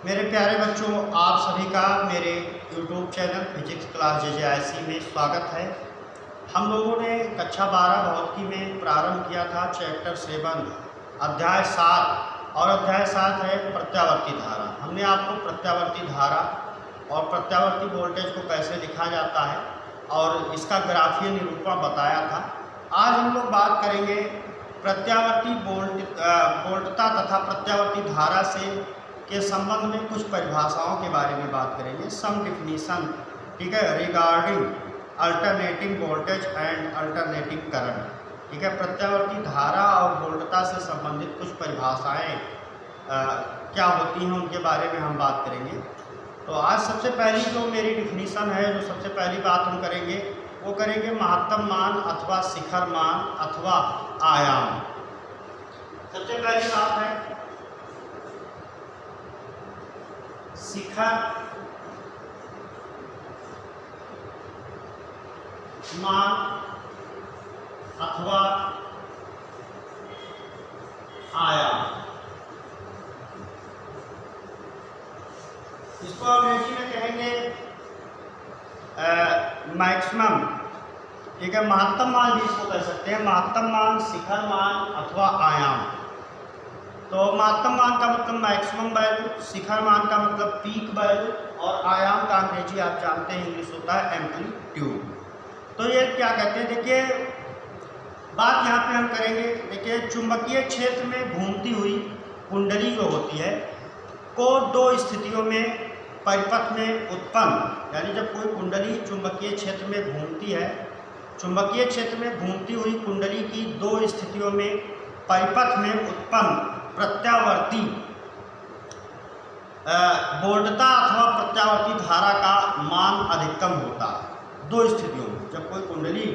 मेरे प्यारे बच्चों, आप सभी का मेरे YouTube channel physics class JJIC में स्वागत है। हम लोगों ने कक्षा 12 भौतिकी में प्रारंभ किया था चैप्टर 7 अध्याय 7 और अध्याय 7 है प्रत्यावर्ती धारा। हमने आपको प्रत्यावर्ती धारा और प्रत्यावर्ती वोल्टेज को कैसे लिखा जाता है और इसका ग्राफीय निरूपण बताया था। आज हम लोग बात करेंगे प्रत्यावर्ती वोल्टता तथा प्रत्यावर्ती धारा से के संबंध में कुछ परिभाषाओं के बारे में बात करेंगे। सम डिफिनीशन, ठीक है, regarding alternating voltage and alternating current, ठीक है। प्रत्यावर्ती धारा और वोल्टता से संबंधित कुछ परिभाषाएं क्या होती हैं उनके बारे में हम बात करेंगे। तो आज सबसे पहली जो मेरी डिफिनीशन है, जो सबसे पहली बात हम करेंगे वो करेंगे महत्तम मान अथवा शिखर मान अथवा आयाम। सबसे पहली बात है शिखर मान अथवा आयाम। इसको अंग्रेजी में कहेंगे मैक्सिमम, ठीक है। महत्तम मान भी इसको कह सकते हैं, महत्तम मान, शिखर मान अथवा आयाम। तो महत्तम मान का मतलब मैक्सिमम वैल्यू, शिखर मान का मतलब पीक वैल्यू और आयाम का अंग्रेजी आप जानते हैं इंग्लिश होता है एम्पलीट्यूड। तो ये क्या कहते हैं, देखिए बात यहाँ पे हम करेंगे। देखिए चुंबकीय क्षेत्र में घूमती हुई कुंडली जो होती है को दो स्थितियों में परिपथ में उत्पन्न, यानी जब कोई कुंडली चुंबकीय क्षेत्र में घूमती है, चुंबकीय क्षेत्र में घूमती हुई कुंडली की दो स्थितियों में परिपथ में उत्पन्न प्रत्यावर्ती वोल्टता अथवा प्रत्यावर्ती धारा का मान अधिकतम होता है। दो स्थितियों में जब कोई कुंडली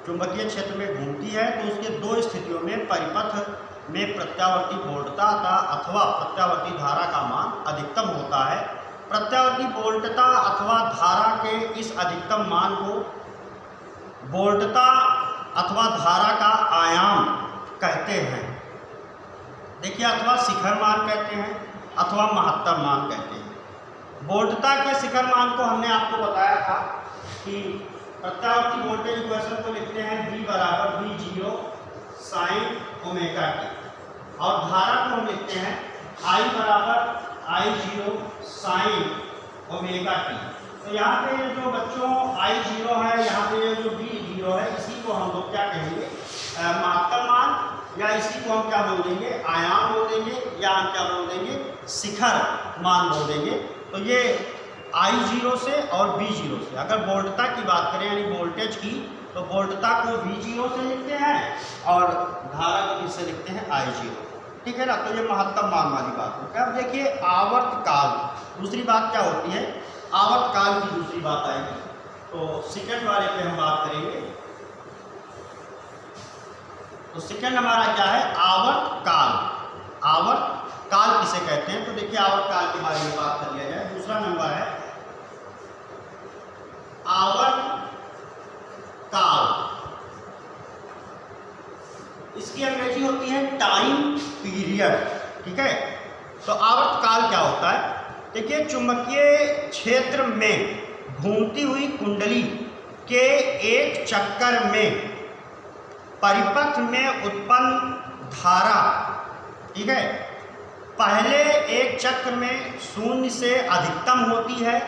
चुंबकीय क्षेत्र में घूमती है तो उसके दो स्थितियों में परिपथ में प्रत्यावर्ती वोल्टता अथवा प्रत्यावर्ती धारा का मान अधिकतम होता है। प्रत्यावर्ती वोल्टता अथवा धारा के इस अधिकतम मान को वोल्टता अथवा धारा का आयाम कहते हैं। देखिए अथवा शिखर मान कहते हैं अथवा महत्तम मान कहते हैं। वोल्टता के शिखर मान को हमने आपको बताया था कि प्रत्यावर्ती वोल्टेज इक्वेशन को लिखते हैं V बराबर V0 साइन ओमेगा टी, और धारा को हम लिखते हैं I बराबर I0 साइन ओमेगा टी। तो यहाँ पे जो बच्चों I0 है, यहाँ पे जो V0 है, इसी को हम लोग क्या कहेंगे, महत्तम मान, या इसी को हम क्या बोल देंगे, आयाम बोल देंगे, या हम क्या बोल देंगे, शिखर मान बोल देंगे। तो ये I0 से और V0 से, अगर वोल्टता की बात करें यानी वोल्टेज की, तो वोल्टता को V0 से लिखते हैं और धारा को किससे लिखते हैं, I0, ठीक है ना। तो ये महत्तम मान वाली बात होती है। अब देखिए आवर्तकाल, दूसरी बात क्या होती है, आवर्तकाल की दूसरी बात आएगी। तो सेकंड वाले पे हम बात करेंगे। तो सेकंड हमारा क्या है, आवर्तकाल। आवर्तकाल किसे कहते हैं, तो देखिए आवर्तकाल के बारे में बात कर लिया जाए। दूसरा नंबर है आवर्तकाल। इसकी अंग्रेजी होती है टाइम पीरियड, ठीक है। तो आवर्तकाल क्या होता है, देखिए चुंबकीय क्षेत्र में घूमती हुई कुंडली के एक चक्कर में परिपथ में उत्पन्न धारा, ठीक है, पहले एक चक्र में शून्य से अधिकतम होती है,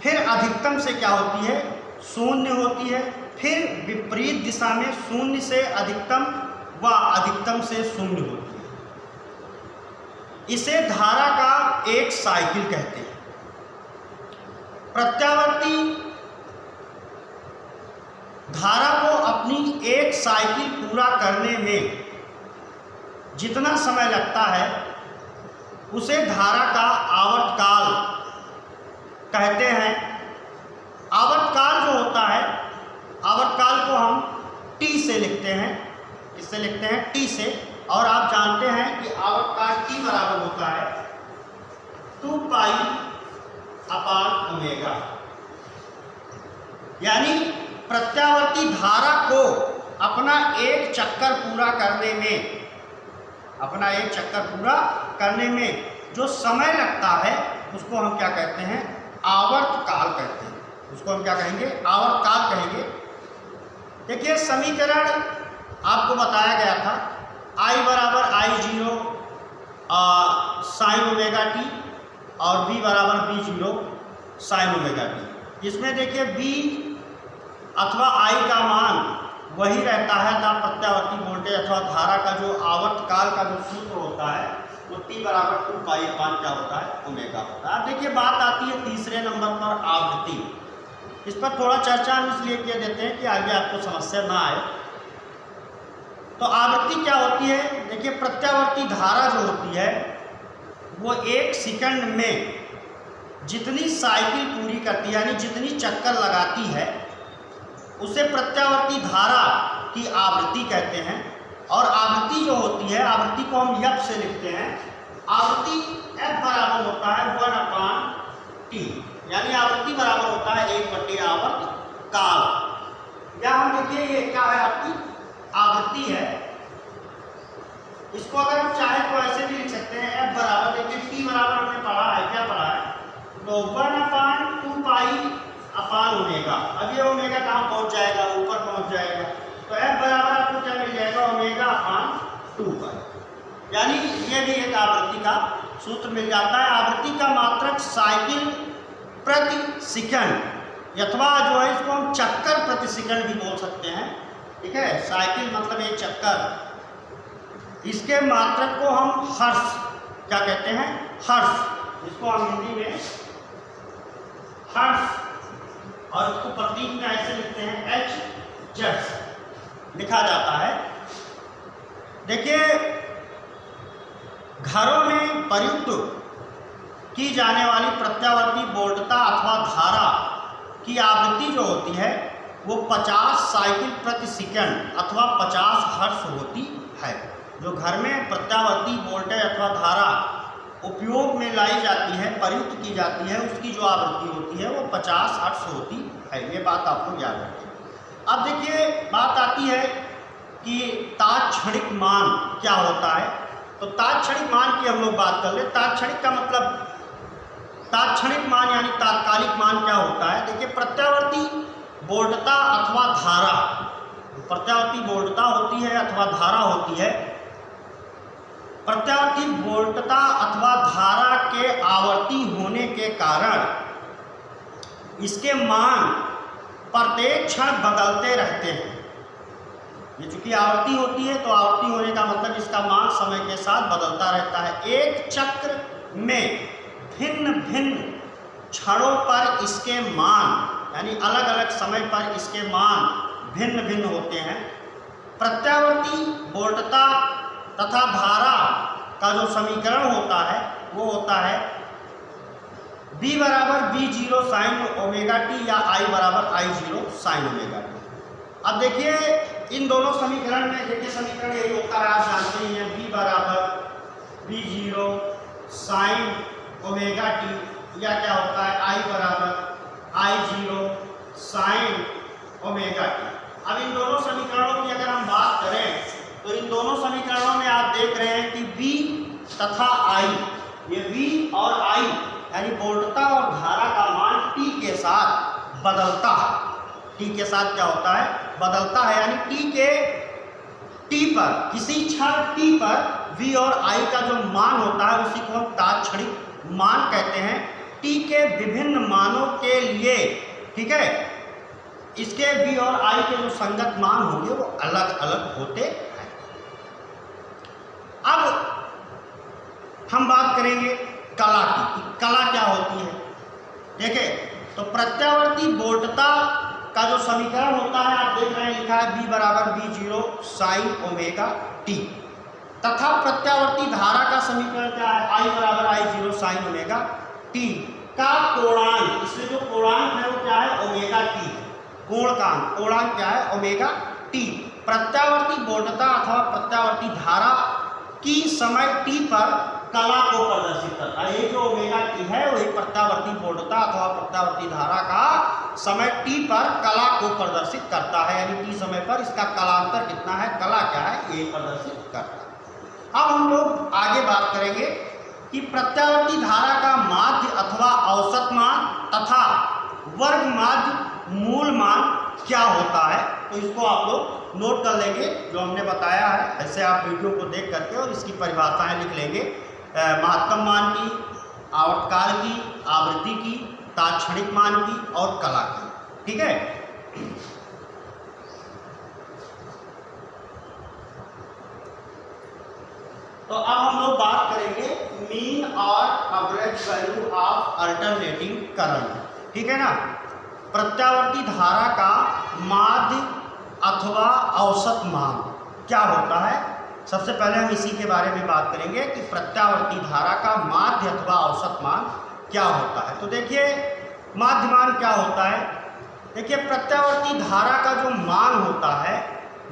फिर अधिकतम से क्या होती है, शून्य होती है, फिर विपरीत दिशा में शून्य से अधिकतम व अधिकतम से शून्य होती है। इसे धारा का एक साइकिल कहते हैं। प्रत्यावर्ती धारा को अपनी एक साइकिल पूरा करने में जितना समय लगता है उसे धारा का आवर्तकाल कहते हैं। आवर्तकाल जो होता है, आवर्तकाल को हम T से लिखते हैं। किससे लिखते हैं, T से। और आप जानते हैं कि आवर्तकाल T बराबर होता है 2 पाई अपान ओमेगा, यानी प्रत्यावर्ती धारा को अपना एक चक्कर पूरा करने में जो समय लगता है उसको हम क्या कहते हैं, आवर्त काल कहते हैं। उसको हम क्या कहेंगे, आवर्त काल कहेंगे। देखिए समीकरण आपको बताया गया था, I बराबर I0 साइन ओमेगा टी और B बराबर B0 साइन ओमेगा टी। इसमें देखिए B अथवा I का मान वही रहता है तथा प्रत्यावर्ती वोल्टेज अथवा धारा का जो आवर्त काल का जो सूत्र होता है वो T बराबर 2 पाई अपान क्या होता है, ओमेगा होता है। अब देखिए बात आती है तीसरे नंबर पर आवृत्ति। इस पर थोड़ा चर्चा हम इसलिए किए देते हैं कि आगे आपको समस्या ना आए। तो आवृत्ति क्या होती है, देखिए प्रत्यावर्ती धारा जो होती है वो 1 सेकंड में जितनी साइकिल पूरी करती है, यानी जितनी चक्कर लगाती है, उसे प्रत्यावर्ती धारा की आवृत्ति कहते हैं। और आवृत्ति जो होती है, आवृत्ति को हम F से लिखते हैं। आवृत्ति F बराबर होता है 1/T, यानी आवृत्ति बराबर होता है 1/, आवर्त काल। या हम देखिए ये क्या है, आपकी आवृत्ति है। इसको अगर हम चाहे तो ऐसे भी लिख सकते हैं, F बराबर, देखिए T बराबर हमने पढ़ा है, क्या पढ़ा है, तो 1/2 पाई अपान ओमेगा। अब ये ओमेगा कहाँ पहुंच जाएगा, ऊपर पहुंच जाएगा। तो F बराबर आपको क्या मिल जाएगा, ओमेगा अपान 2 पाई। यानी ये भी एक आवृत्ति का सूत्र मिल जाता है। आवृत्ति का मात्रक साइकिल प्रति सेकंड, अथवा जो है इसको हम चक्कर प्रति सेकंड भी बोल सकते हैं। ठीक है, साइकिल मतलब एक चक्कर। इसके मात्रक को हम हर्ट्ज क्या कहते हैं, हर्ट्ज। इसको हम हिंदी में हर्ट्ज, और इसको प्रतीक में ऐसे लिखते हैं Hz लिखा जाता है। देखिए घरों में प्रयुक्त की जाने वाली प्रत्यावर्ती वोल्टता अथवा धारा की आवृत्ति जो होती है वो 50 साइकिल प्रति सेकंड अथवा 50 हर्ट्ज होती है। जो घर में प्रत्यावर्ती वोल्टेज अथवा धारा उपयोग में लाई जाती है, प्रयुक्त की जाती है, उसकी जो आवृत्ति होती है वो 50 हर्ट्ज होती है। ये बात आपको याद रखें। अब देखिए बात आती है कि तात्क्षणिक मान क्या होता है। तो तात्क्षणिक मान की हम लोग बात कर ले। तात्क्षणिक का मतलब, तात्क्षणिक मान यानी तात्कालिक मान क्या होता है। देखिए प्रत्यावर्ती वोल्टता अथवा धारा, प्रत्यावर्ती वोल्टता होती है अथवा धारा होती है। प्रत्यावर्ती वोल्टता अथवा धारा के आवर्ती होने के कारण इसके मान प्रत्येक क्षण बदलते रहते हैं। ये चूंकि आवर्ती होती है तो आवर्ती होने का मतलब इसका मान समय के साथ बदलता रहता है। एक चक्र में भिन्न भिन्न क्षणों पर इसके मान, यानी अलग अलग समय पर इसके मान भिन्न भिन्न होते हैं। प्रत्यावर्ती वोल्टता तथा धारा का जो समीकरण होता है वो होता है B बराबर B0 साइन ओमेगा टी या I बराबर I0 साइन ओमेगा टी। अब देखिए इन दोनों समीकरण में, देखिए समीकरण यही होता है, आप जानते ही हैं, B बराबर B0 साइन ओमेगा टी या क्या होता है I बराबर I0 साइन ओमेगा टी। अब इन दोनों समीकरणों की अगर हम बात करें तो इन दोनों समीकरणों में आप देख रहे हैं कि B तथा I, ये B और I यानी वोल्टता और धारा का मान T के साथ बदलता है। T के साथ क्या होता है, बदलता है। यानी T पर, किसी क्षण T पर V और I का जो मान होता है उसी को हम तात्क्षणिक मान कहते हैं। T के विभिन्न मानों के लिए, ठीक है, इसके V और I के जो संगत मान होंगे वो अलग अलग होते हैं। अब हम बात करेंगे कला की, कला क्या होती है। देखिए तो प्रत्यावर्ती वोल्टता का जो समीकरण होता है आप देख रहे हैं, लिखा है B बराबर B0 साइन ओमेगा टी, तथा प्रत्यावर्ती धारा का समीकरण क्या है, I बराबर I0 साइन ओमेगा टी का कोणांक, इसमें जो कोणांक है वो क्या है, ओमेगा टी। कोण का कोणांक क्या है, ओमेगा टी। प्रत्यावर्ती वोल्टता अथवा प्रत्यावर्ती धारा की समय T पर कला को प्रदर्शित करता है। ये जो ओमेगा टी है वही प्रत्यावर्ती वोल्टता अथवा प्रत्यावर्ती धारा का समय T पर कला को प्रदर्शित करता है। यानी T समय पर इसका कलांतर कितना है, कला क्या है, ये प्रदर्शित करता है। अब हम लोग आगे बात करेंगे कि प्रत्यावर्ती धारा का माध्य अथवा औसत मान तथा वर्ग माध्य मूल मान क्या होता है। तो इसको आप लोग नोट कर लेंगे जो हमने बताया है, ऐसे आप वीडियो को देख करके और इसकी परिभाषाएं लिख लेंगे। महत्तम मान की, आवर्तकाल की, आवृत्ति की, तात्क्षणिक मान की और कला की, ठीक है। तो अब हम लोग बात करेंगे मीन और average value of alternating current, ठीक है ना। प्रत्यावर्ती धारा का माध्य अथवा औसत मान क्या होता है। सबसे पहले हम इसी के बारे में बात करेंगे कि प्रत्यावर्ती धारा का माध्य अथवा औसत मान क्या होता है। तो देखिए माध्य मान क्या होता है। देखिए प्रत्यावर्ती धारा का जो मान होता है,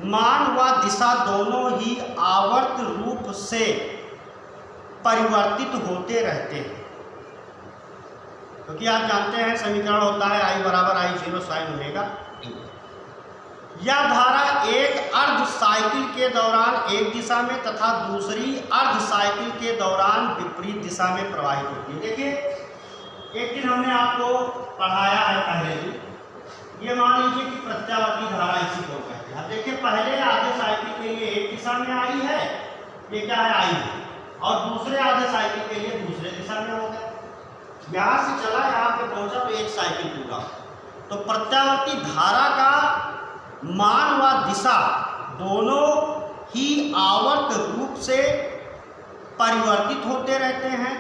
मान व दिशा दोनों ही आवर्त रूप से परिवर्तित होते रहते हैं, क्योंकि आप जानते हैं समीकरण होता है I बराबर I0 साइन ओमेगा टी। यह धारा एक अर्ध साइकिल के दौरान एक दिशा में तथा दूसरी अर्ध साइकिल के दौरान विपरीत दिशा में प्रवाहित होती है। देखिए एक दिन हमने आपको पढ़ाया है पहले ही, ये मान लीजिए कि प्रत्यावर्ती धारा इसी को कहते हैं। अब देखिए पहले आधे साइकिल के लिए एक दिशा में आई है, ये क्या है आई, और दूसरे आधे साइकिल के लिए दूसरे दिशा में हो गया। यहाँ से चला यहाँ पे पहुंचा तो एक साइकिल पूरा। तो प्रत्यावर्ती धारा का मान व दिशा दोनों ही आवर्त रूप से परिवर्तित होते रहते हैं।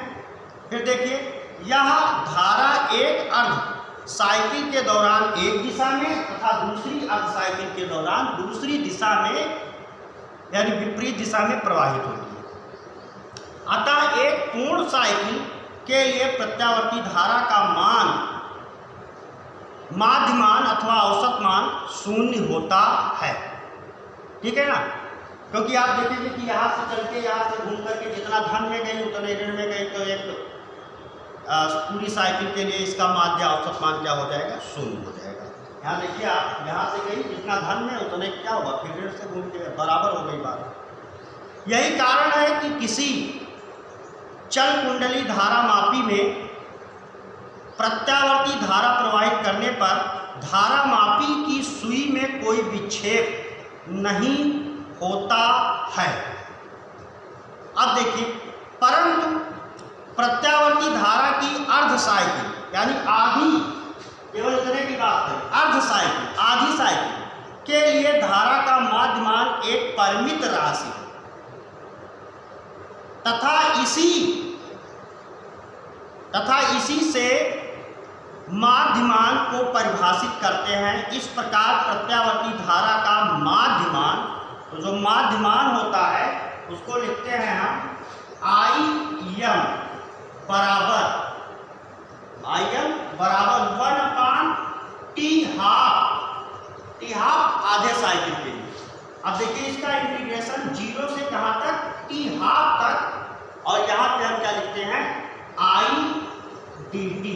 फिर देखिए यह धारा एक अर्ध साइकिल के दौरान एक दिशा में तथा दूसरी अर्ध साइकिल के दौरान दूसरी दिशा में यानी विपरीत दिशा में प्रवाहित होती है। अतः एक पूर्ण साइकिल के लिए प्रत्यावर्ती धारा का मान माध्य मान अथवा औसत मान शून्य होता है, ठीक है ना। क्योंकि आप देखेंगे कि यहाँ से चल के यहाँ से घूम करके जितना धन में गई उतने ऋण में गई, तो एक पूरी साइकिल के लिए इसका माध्य औसत मान क्या हो जाएगा, शून्य हो जाएगा। यहाँ देखिए आप यहाँ से गई जितना धन में उतने क्या हुआ, फिर ऋण से घूम के बराबर हो गई बात। यही कारण है कि किसी चल कुंडली धारा मापी में प्रत्यावर्ती धारा प्रवाहित करने पर धारा मापी की सुई में कोई विक्षेप नहीं होता है। अब देखिए परंतु प्रत्यावर्ती धारा की अर्ध साइकिल यानी आधी, केवल इतने की बात करें, अर्ध साइकिल आधी साइकिल के लिए धारा का माध्य मान एक परिमित राशि है तथा इसी से माध्य मान को परिभाषित करते हैं। इस प्रकार प्रत्यावर्ती धारा का माध्य मान, तो जो माध्य मान होता है उसको लिखते हैं हम IM बराबर 1/T हाफ आधे साइकिल के लिए। अब देखिए इसका इंटीग्रेशन 0 से कहाँ तक, T हाफ तक, और यहाँ पे हम क्या लिखते हैं IDT,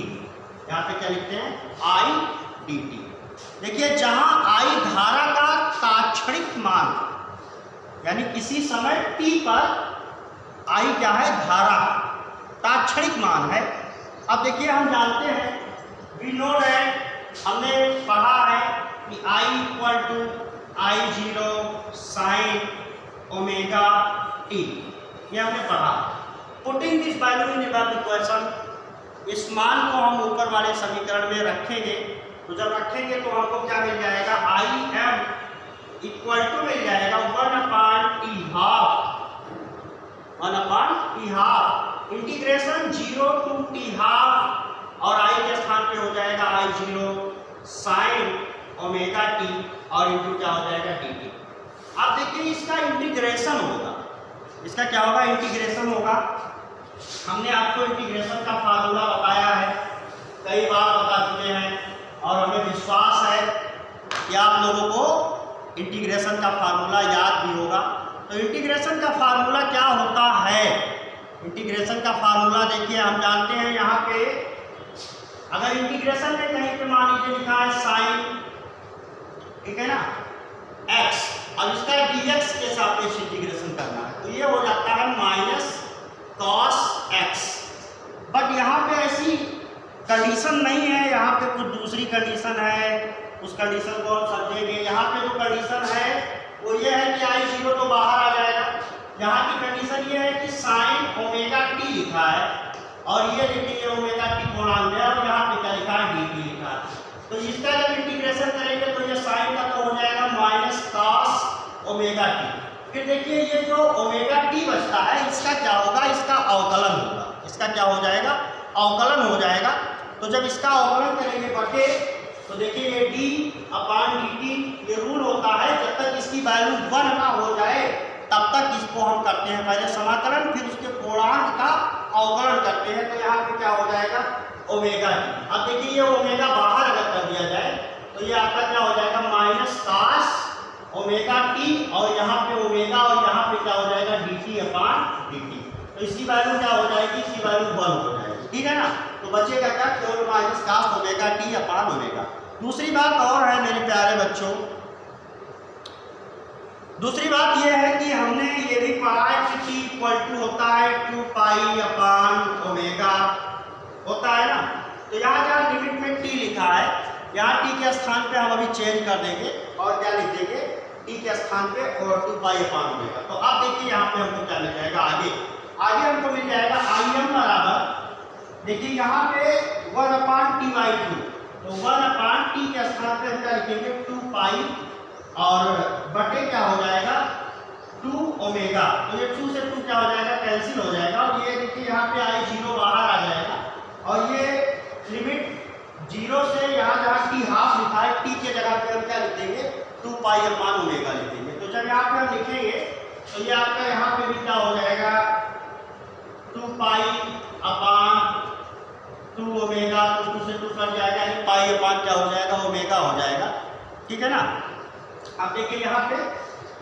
यहाँ पे क्या लिखते हैं IDT। देखिए जहाँ I धारा का तात्क्षणिक मान यानी किसी समय T पर I क्या है, धारा तात्क्षणिक मान है। अब देखिए हम जानते हैं वी नो दैट, हमने पढ़ा है कि I = I0 sine omega T, ये हमने पढ़ा। Putting this value in the equation, इस मान को हम ऊपर वाले समीकरण में रखेंगे, तो जब रखेंगे तो हमको क्या मिल जाएगा, IM = मिल जाएगा 1/T half integration 0 to T half, और I के स्थान पे हो जाएगा I0 साइन ओमेगा टी और इंटू क्या हो जाएगा dt। अब देखिए इसका इंटीग्रेशन होगा, इसका क्या होगा, इंटीग्रेशन होगा। हमने आपको इंटीग्रेशन का फार्मूला बताया है, कई बार बता चुके हैं, और हमें विश्वास है कि आप लोगों को इंटीग्रेशन का फार्मूला याद भी होगा। तो इंटीग्रेशन का फार्मूला क्या होता है, इंटीग्रेशन का फार्मूला देखिए हम जानते हैं, यहाँ पे अगर इंटीग्रेशन में कहीं पे मान लीजिए लिखा है साइन, ठीक है ना, x, अब इसका dx के सापेक्ष इंटीग्रेशन करना है, तो ये हो जाता है -cos x। बट यहाँ पे ऐसी कंडीशन नहीं है, यहाँ पे कुछ दूसरी कंडीशन है, उस कंडीशन को हम समझेंगे। यहाँ पे जो कंडीशन है वो ये है कि I0 तो बाहर आ जाएगा। यहाँ की कंडीशन ये है कि sin ओमेगा t लिखा है और ये देखिए ओमेगा t पूर्णांक है और यहाँ पे क्या लिखा है dt लिखा है। तो इसका जब इंटीग्रेशन करेंगे तो ये साइन का तो हो जाएगा माइनस cos ओमेगा t। फिर देखिए ये जो ओमेगा t बचता है इसका क्या होगा, इसका अवकलन होगा। इसका क्या हो जाएगा, अवकलन हो जाएगा। तो जब इसका अवकलन करेंगे बटे तो देखिए ये d/dt ये रूल होता है जब तक इसकी वैल्यू 1 ना हो जाए तब तक इसको हम करते हैं पहले समाकलन, फिर उसके पूर्णांक का अवकलन करते हैं। तो यहाँ पे क्या हो जाएगा ओमेगा t। अब देखिए ये ओमेगा बाहर अगर कर दिया जाए तो ये आपका क्या हो जाएगा माइनस cos ओमेगा t और यहाँ पे ओमेगा और यहाँ पे क्या हो जाएगा dt/dt। तो इसकी वैल्यू क्या हो जाएगी, इसकी वैल्यू 1 हो जाएगी, ठीक है ना। तो बचेगा क्या, केवल माइनस cos ओमेगा t/ओमेगा। दूसरी बात और है मेरे प्यारे बच्चों, दूसरी बात यह है कि हमने ये भी पढ़ा है कि t इक्वल टू होता है 2 पाई/ओमेगा होता है ना। तो यहाँ जहाँ लिमिट में t लिखा है यहाँ t के स्थान पे हम अभी चेंज कर देंगे और क्या लिख देंगे t के स्थान पे और 2 पाई/ओमेगा। तो अब देखिए यहाँ पे हमको क्या मिल जाएगा, आगे हमको मिल जाएगा Im बराबर, देखिए यहाँ पे 1/t/2। तो 1/t के स्थान पे हम क्या लिखेंगे 2 पाई और बटे क्या हो जाएगा 2 ओमेगा। तो ये 2 से 2 क्या हो जाएगा, कैंसिल हो जाएगा और ये देखिए यहाँ पे I0 बाहर आ जाएगा और ये लिमिट 0 से यहाँ जहाँ t हाफ लिखा है t के जगह पे हम क्या लिख देंगे 2 पाई/ओमेगा लिख देंगे। तो जब यहाँ पे हम लिखेंगे तो ये आपका यहाँ पे भी क्या हो जाएगा 2 पाई/2 ओमेगा। तो 2 से 2 कट जाएगा यानी पाई/, क्या हो जाएगा ओमेगा हो जाएगा, ठीक है ना। अब देखिए यहाँ पे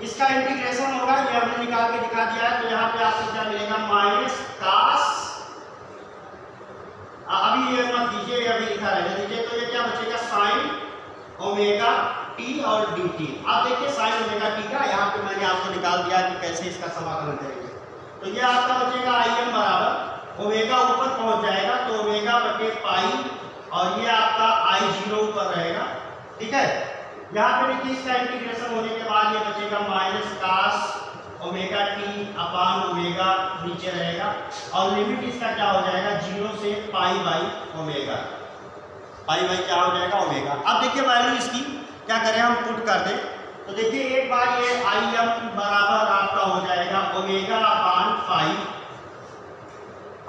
इसका इंटीग्रेशन होगा, ये हमने निकाल के दिखा दिया है। तो यहाँ पे आपको क्या मिलेगा माइनस cos, अभी ये मत दीजिए, अभी लिखा रहने दीजिए। तो ये क्या बचेगा sin ओमेगा t और dt। अब देखिए sin ओमेगा t का यहाँ पे मैंने आपको निकाल दिया कि कैसे इसका समाकलन करेंगे। तो ये आपका बचेगा Im बराबर ओमेगा ऊपर पहुंच जाएगा तो ओमेगा बटे पाई और ये आपका I0 ऊपर रहेगा, ठीक है। यहाँ पे देखिए इसका इंटीग्रेशन होने के बाद ये बचेगा माइनस cos ओमेगा t/ओमेगा नीचे रहेगा और लिमिट इसका क्या हो जाएगा 0 से पाई/ओमेगा, पाई क्या हो जाएगा ओमेगा। अब देखिए वैल्यू इसकी क्या करें हम पुट कर दें। तो देखिए एक बार ये Im बराबर आपका हो जाएगा ओमेगा/5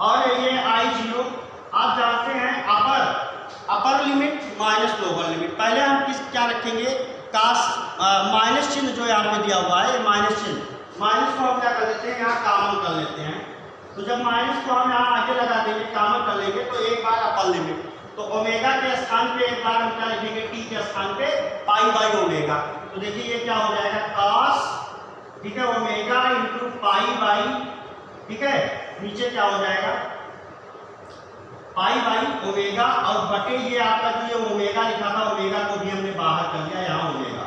और ये I0 आप जानते हैं upper limit minus lower limit. पहले हम क्या रखेंगे कास माइनस चिन्ह जो यहाँ पे दिया हुआ है माइनस चिन्ह, माइनस को हम क्या कर लेते हैं यहाँ कॉमन कर लेते हैं। तो जब माइनस को हम यहाँ आगे लगा देंगे कॉमन कर लेंगे तो एक बार अपर लिमिट, तो ओमेगा के स्थान पे एक बार हम क्या लिखेंगे टी के स्थान पे पाई/ओमेगा। तो देखिए ये क्या हो जाएगा cos, ठीक है, ओमेगा इंटू पाई/, ठीक है, नीचे क्या हो जाएगा पाई/ओमेगा और बटे ये आपका जो ये ओमेगा लिखा था ओमेगा को भी हमने बाहर कर लिया यहाँ ओमेगा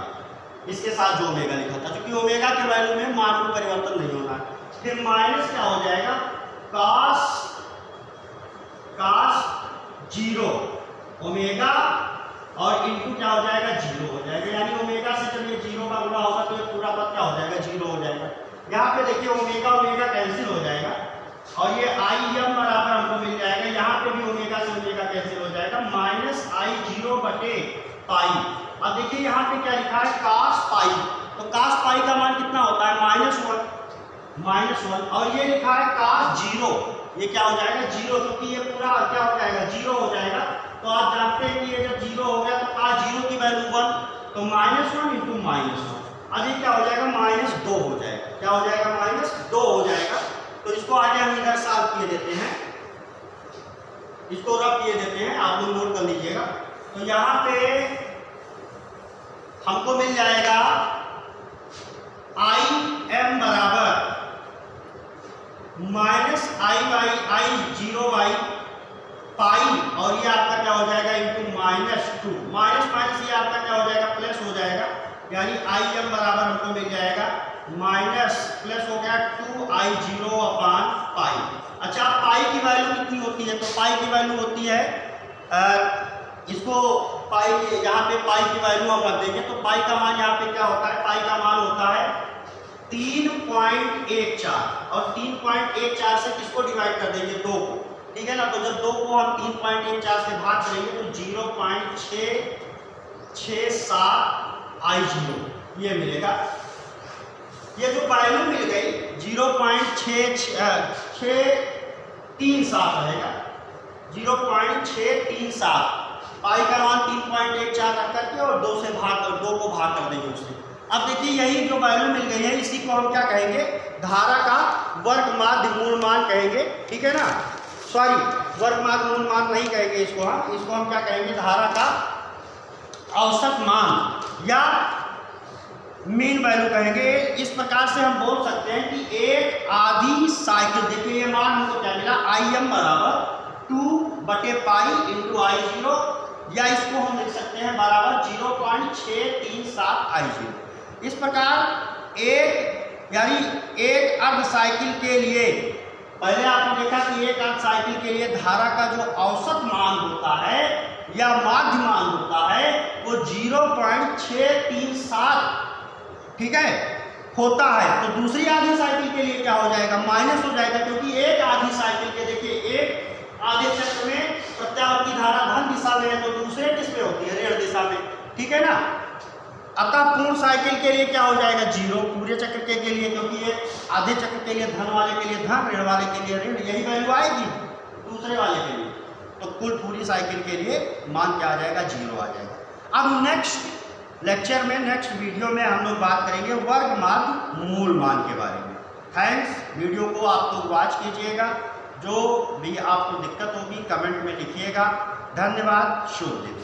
इसके साथ जो ओमेगा लिखा था, क्योंकि ओमेगा के वैल्यू में मान में परिवर्तन नहीं होना। फिर माइनस क्या हो जाएगा cos 0 ओमेगा और इनटू क्या हो जाएगा 0 हो जाएगा, यानी ओमेगा से जब ये 0 का गुणा होगा तो ये पूरा पद क्या हो जाएगा 0 हो जाएगा। यहाँ पे देखिए ओमेगा ओमेगा कैंसिल हो जाएगा और ये Im बराबर हमको मिल जाएगा, यहाँ पे भी ओमेगा से ओमेगा कैंसिल हो जाएगा माइनस I0 बटे पाई। अब देखिए यहाँ पे क्या लिखा है cos पाई, तो cos पाई का मान कितना होता है -1 और ये लिखा है cos 0, ये क्या हो जाएगा 0, क्योंकि ये पूरा क्या हो जाएगा 0 हो जाएगा। तो आप जानते हैं कि ये जब 0 हो गया तो cos 0 की वैल्यू 1, तो -1 इंटू -1, अब ये क्या हो जाएगा -2 हो जाएगा, क्या हो जाएगा -2 हो जाएगा। तो इसको आगे हम इधर सॉल्व किए देते हैं, इसको रफ किए देते हैं, आप लोग नोट कर लीजिएगा। तो यहाँ पे हमको मिल जाएगा Im बराबर -I/I0 पाई और ये आपका क्या हो जाएगा इंटू -2, माइनस ये आपका क्या हो जाएगा प्लस हो जाएगा, यानी Im बराबर हमको मिल जाएगा माइनस प्लस हो गया 2I0 पाई। अच्छा पाई की की वैल्यू कितनी होती है, तो पाई की वैल्यू होती है इसको पाई के यहाँ पे पाई की वैल्यू हम रख देंगे, तो पाई का मान यहाँ पे क्या होता है, पाई का मान होता है 3.14 और 3.14 से किसको डिवाइड कर देंगे, 2 को, ठीक है ना। तो जब 2 को हम 3.14 से भाग करेंगे तो 0.667 I0 ये मिलेगा। ये जो वैल्यू मिल गई 0.637 रहेगा, 0.637 पाई का मान 3.14 रख करके और 2 से भाग 2 को भाग कर देंगे उससे। अब देखिए यही जो वैल्यू मिल गई है इसी को हम क्या कहेंगे, धारा का वर्ग माध्य मूल मान कहेंगे, ठीक है ना। सॉरी, वर्ग माध्य मूल मान नहीं कहेंगे इसको हम क्या कहेंगे, धारा का औसत मान या मीन वैल्यू कहेंगे। इस प्रकार से हम बोल सकते हैं कि एक आधी साइकिल, देखिए ये मान हमको क्या मिला, Im बराबर 2/पाई इंटू I0, या इसको हम लिख सकते हैं बराबर 0.637 I0। इस प्रकार एक अर्ध साइकिल के लिए, पहले आपने देखा कि एक अर्ध साइकिल के लिए धारा का जो औसत मान होता है या माध्य मान होता है वो 0.637, ठीक है, होता है। तो दूसरी आधी साइकिल के लिए क्या हो जाएगा, माइनस हो जाएगा, क्योंकि एक आधी साइकिल के, देखिए एक आधे चक्र में प्रत्यावर्ती धारा धन दिशा में है तो दूसरे किस में होती है, ऋण दिशा में, ठीक है ना। अतः पूर्ण साइकिल के लिए क्या हो जाएगा, 0 पूरे चक्र के लिए, क्योंकि ये आधे चक्र के लिए धन वाले के लिए धन, ऋण वाले के लिए ऋण, यही वैल्यू आएगी दूसरे वाले के लिए। तो कुल पूरी साइकिल के लिए मान क्या आ जाएगा, 0 आ जाएगा। अब नेक्स्ट लेक्चर में, नेक्स्ट वीडियो में हम लोग बात करेंगे वर्ग माध्य मूल मान के बारे में। थैंक्स, वीडियो को आप लोग वॉच कीजिएगा, जो भी आपको दिक्कत होगी कमेंट में लिखिएगा। धन्यवाद, शुभ दिन।